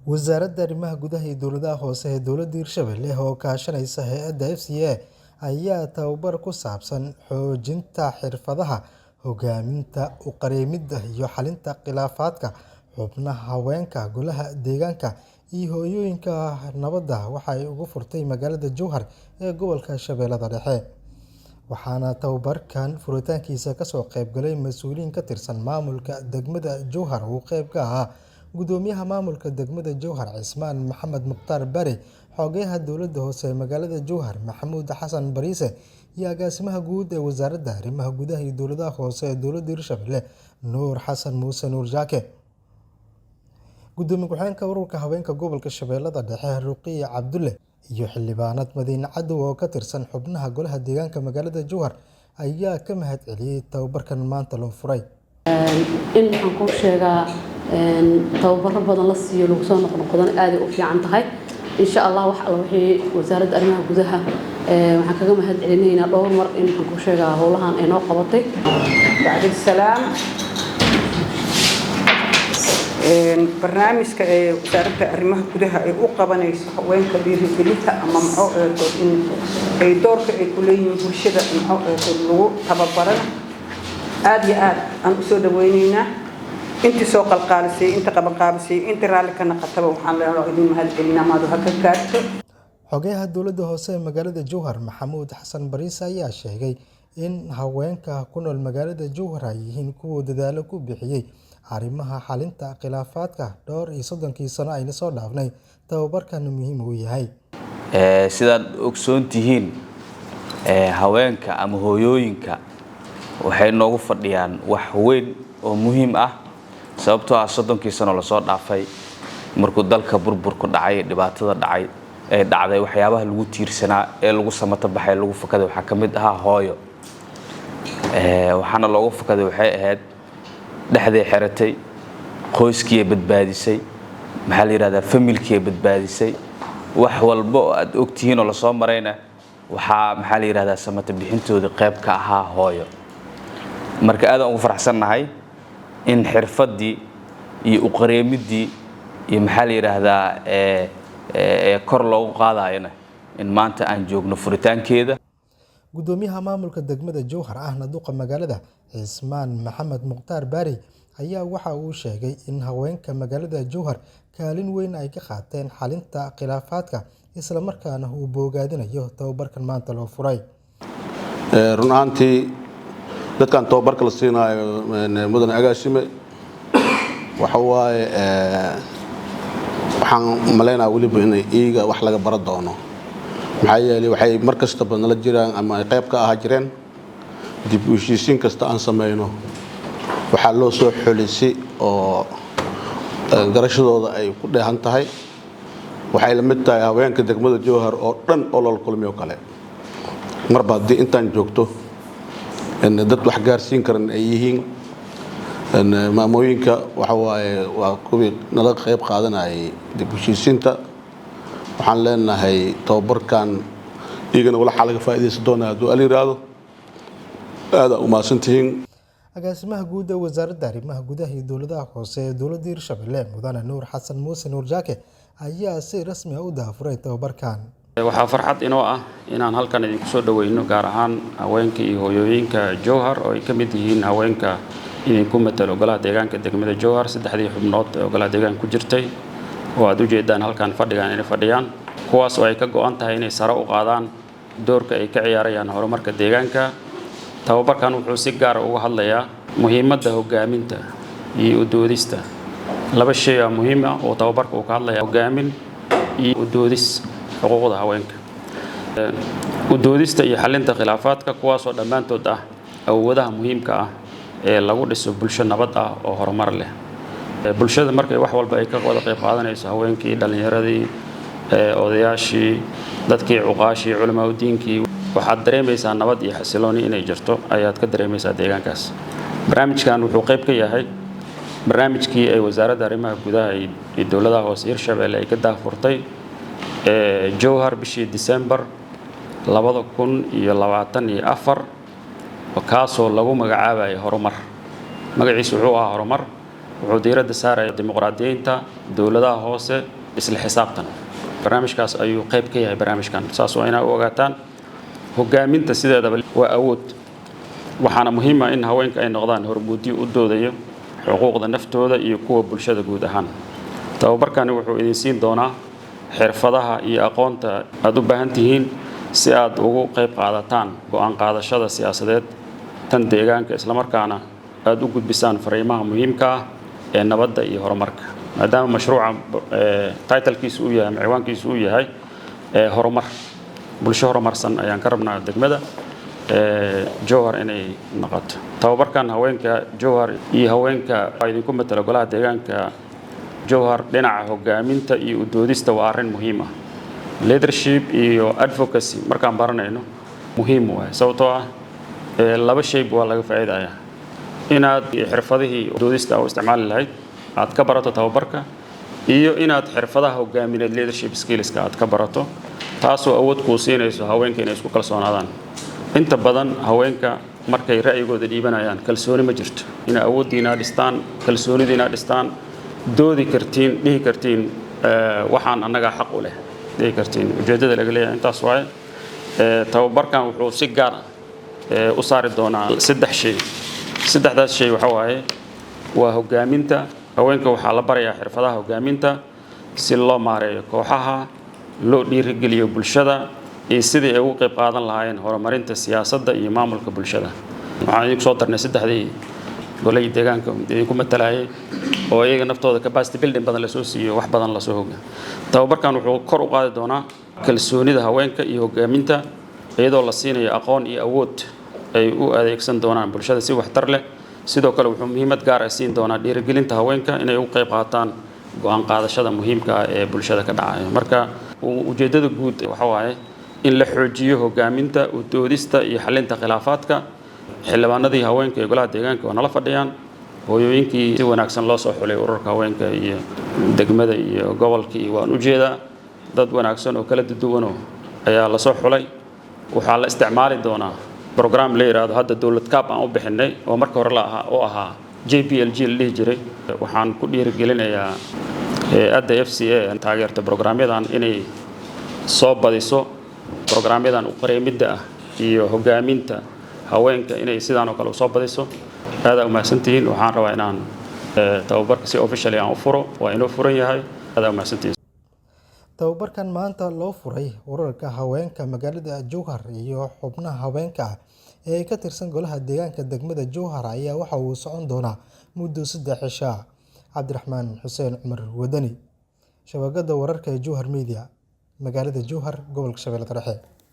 wasaaradda arrimaha gudaha iyo dowladaha hoose ee dowladda Hirshabelle oo kaashanaysa hay'adda FCA ayaa tababar ku saabsan xoojinta xirfadaha hogaaminta, u qareemidda iyo xalinta khilaafaadka xubnaha haweenka, golaha deegaanka iyo hooyooyinka nabadda waxa ay uga furtay magaalada Jowhar ee gobolka Shabeellaha Dhexe. Waxaana tababarkan furitaankiisa ka soo qayb galay mas'uuliyiin ka tirsan maamulka degmada Jowhar oo qayb ka ahaa gudoomiyaha maamulka degmada Jowhar Cismaan Maxamed Mukhtaar Bare, xogayaha dowladda hoose ee magaalada Jowhar Maxamuud Xasan Bariise iyo agaasimaha guud ee wasaaradda arrimaha gudaha iyo dowladaha hoose ee dowladda Hirshabelle Nuur Xasan Muuse Nuur Jaake. Gudoomiye ku-xigeenka ururka haweenka gobolka Shabeellaha Dhexe Ruqiya Cabdulle iyo xildhibaanad Madiine Cadow oo ka tirsan xubnaha golaha deegaanka magaalada Jowhar ayaa ka mahad celiyay tababarkan maanta loo furay. in waxaan ku sheegaa tababaro badan la siiyo lagu soo noqnoqdan aad u fiican tahay insha Allah wax alla wixii wasaaradda arrimaha gudaha waxaan kaga mahad celinaynaa dhowr mar in waxaan ku sheegaa howlahan ay noo qabatay. bacdi salaam barnaamijka ee wasaaradda arrimaha gudaha ay u qabanayso haweenka dhiirigelinta ama in ay doorka ay ku leeyihiin bulshada lagu tababaran aad iyo aad aan u soo dhaweynaynaa intii soo qalqaalisay inta qabanqaabisay inta raalli ka naqataba waxaan leenahay idin mahad celinaa maadu ha ka gaarto. Xogayaha dowladda hoose ee magaalada Jowhar Maxamuud Xasan Bariise ayaa sheegay in haweenka ku nool magaalada Jowhar ay yihiin kuwa dadaalo ku bixiyay arrimaha xalinta khilaafaadka dhowr iyo 30 sano ayna soo dhaafnay tababarkan muhiim u yahay. Sidaad ogsoon tihiin haweenka ama hooyooyinka waxay noogu fadhiyaan wax weyn oo muhiim ah sababtoo ah 30 sano la soo dhaafay markuu dalka burburku dhacay dhibaatada dhacday waxyaabaha lagu tiirsanaa ee lagu samato baxay lagu fakaday waxa kamid ahaa hooyo waxaana loogu fakaday waxay ahayd dhaxday xiratay qoyskii badbaadisay maxaa la yiraahdaa familkii badbaadisay wax walba oo aad ogtihiin oo la soo marayna waxa maxaa la yiraahdaa samato bixintooda qayb ka ahaa hooyo. marka aad ugu faraxsanahay in xirfadii iyo u qareemidii iyo maxaa la yiraahdaa kor loogu qaadayna in maanta aan joogno furitaankeeda. Gudoomiyaha maamulka degmada Jowhar ahna duqa magaalada Cismaan Maxamed Mukhtaar Bare ayaa waxa uu sheegay in haweenka magaalada Jowhar kaalin weyn ay ka qaateen xalinta khilaafaadka isla markaana uu bogaadinayo tababarkan maanta loo furay. run ahaantii dadkan tababarka la siinayo mudane agaasime waxa waaye waxaan maleynayaa waliba in iyaga wax laga baran doono maxaa yeelay waxay mar kasta nala jiraan ama ay qayb ka ahaa jireen dib u heshiisiin kasta aan sameyno waxaa loo soo xolisay oo garashadooda ay ku dheehan tahay waxay la mid tahay haweenka degmada Jowhar oo dhan oo la kulmiyo kale marba haddii intaan joogto in dad wax gaarsiin karan ay yihiin maamooyinka waxa waaye waa kuwii nala qayb qaadanayay dib u heshiisiinta waxaan leenahay tababarkan iyagana walaxa laga faa'iideysan doonaa hadduu ali yiraahdo aad u maasantihiin. Agaasimaha guud ee wasaaradda arrimaha gudaha iyo dowladaha hoose ee dowladda Hirshabelle mudane Nuur Xasan Muuse Nuur Jaake ayaa si rasmi ah u daafuray tababarkan. waxaa farxad inoo ah inaan halkan idinku soo dhaweyno gaar ahaan haweenka iyo hooyooyinka Jowhar oo ay ka mid yihiin haweenka idinku matalo golaha deegaanka degmada Jowhar saddexdii xubnood ee golaha deegaanka ku jirtay oo aad u jeedaan halkan fadhigan inay fadhiyaan kuwaas oo ay ka go'an tahay inay sare u qaadaan doorka ay ka ciyaarayaan horumarka deegaanka. tababarkan wuxuu si gaar ah uga hadlayaa muhiimadda hogaaminta iyo u doodista laba shay oo muhiim ah oo tababarka uu ka hadlayaa hogaamin iyo u doodis xuquuqda haweenka u doodista iyo xalinta khilaafaadka kuwaas oo dhammaantood ah awoodaha muhiimka ah ee lagu dhiso bulsho nabad ah oo horumar leh. bulshada markay wax walba ay ka wada qayb qaadanayso haweenkii dhalinyaradii odayaashii dadkii cuqaashii culimada diinkii waxaad dareemaysaa nabad iyo xasilooni inay jirto ayaad ka dareemaysaa deegaankaas. barnaamijkan wuxuu qayb ka yahay barnaamijkii ay wasaaradda arrimaha gudaha iyo dowladaha hoose Hirshabelle ay ka daafurtay Jowhar bishii December 2024 kaasoo lagu magacaabayay horumar. magaciisu wuxuu ahaa horumar wuxuu diiradda saaraya dimuqraadiyeynta dowladaha hoose isla xisaabtan barnaamijkaas ayuu qayb ka yahay barnaamijkan saas waa inaa u ogaataan hogaaminta sideedaba waa awood waxaana muhiim ah in haweenka ay noqdaan hormuudyo u doodayo xuquuqda naftooda iyo kuwa bulshada guud ahaan tababarkani wuxuu idin siin doonaa xirfadaha iyo aqoonta aad u baahan tihiin si aad ugu qayb qaadataan go'aan qaadashada siyaasadeed tan deegaanka isla markaana aad u gudbisaan fariimaha muhiimka ah ee nabadda iyo horumarka maadaama mashruuca title-kiisu uu yahay ciwaankiisu uu yahay horumar bulsho horumarsan ayaan ka rabnaa degmada Jowhar inay noqoto tababarkan haweenka Jowhar iyo haweenka idinku matala golaha deegaanka Jowhar dhinaca hogaaminta iyo u doodista waa arrin muhiim ah leadership iyo advocacy markaan baranayno muhiim waay sababtoo ah laba shay waa laga faa'iidayaa inaad xirfadihii doodista u isticmaali lahayd aad ka barato tababarka iyo inaad xirfadaha hogaamineed leadership skillska aad ka barato taasoo awood kuu siinayso haweenka inay isku kalsoonaadaan inta badan haweenka markay ra'yigooda dhiibanayaan kalsooni ma jirto in awoodiina dhistaan kalsoonidiina dhistaan doodi kartiin dhihi kartiin waxaan annaga xaq u leh dhihi kartiin ujeedada laga leeyahay intaas waaye tababarkan wuxuu si gaar ah u saari doonaa saddexdaas shay waxa waaye waa hogaaminta haweenka waxaa la barayaa xirfadaha hogaaminta si loo maareeyo kooxaha loo dhiirigeliyo bulshada iyo sidii ay ugu qayb qaadan lahaayeen horumarinta siyaasadda iyo maamulka bulshada waxaan idinku soo darnay saddexdii golay deegaanka idinku matalayay oo iyaga naftooda capacity building badan la soo siiyo wax badan la soo hoga tababarkan wuxuu kor u qaadi doonaa kalsoonida haweenka iyo hogaaminta iyadoo la siinayo aqoon iyo awood ay u adeegsan doonaan bulshada si waxtar leh sidoo kale wuxuu muhiimad gaar ah siin doonaa dhiirigelinta haweenka inay u qayb qaataan go'aan qaadashada muhiimka ah ee bulshada ka dhacaya marka ujeedada guud waxa waaye in la xoojiyo hogaaminta u doodista iyo xalinta khilaafaadka xildhibaanadii haweenka ee golaha deegaanka waa nala fadhiyaan hooyooyinkii si wanaagsan loo soo xulay ururka haweenka iyo degmada iyo gobolka iyo waan u jeedaa dad wanaagsan oo kala duwan ayaa la soo xulay waxaa la isticmaali doonaa program la yiraahdo hadda dawlad kaab aan u bixinay oo marka hore oo ahaa JPLG la dhihi jiray waxaan ku dhiirigelinayaa adda FCA taageerta programyadan inay soo badiso programyadan u qareemida ah iyo hogaaminta haweenka inay sidaan oo kale soo badiso aad u mahadsantihiin waxaan rabaa inaan tababarka si officially aan u furo waa inuu furan yahay aad u mahadsantihiin tababarkan maanta loo furay ururka haweenka magaalada Jowhar iyo xubnaha haweenka ee ka tirsan golaha deegaanka degmada Jowhar ayaa waxa uu socon doonaa muddo 3 cisho Cabdiraxmaan Xuseen Cumar Wadani shabakada wararka ee Jowhar Media magaalada Jowhar gobolka Shabeellaha Dhexe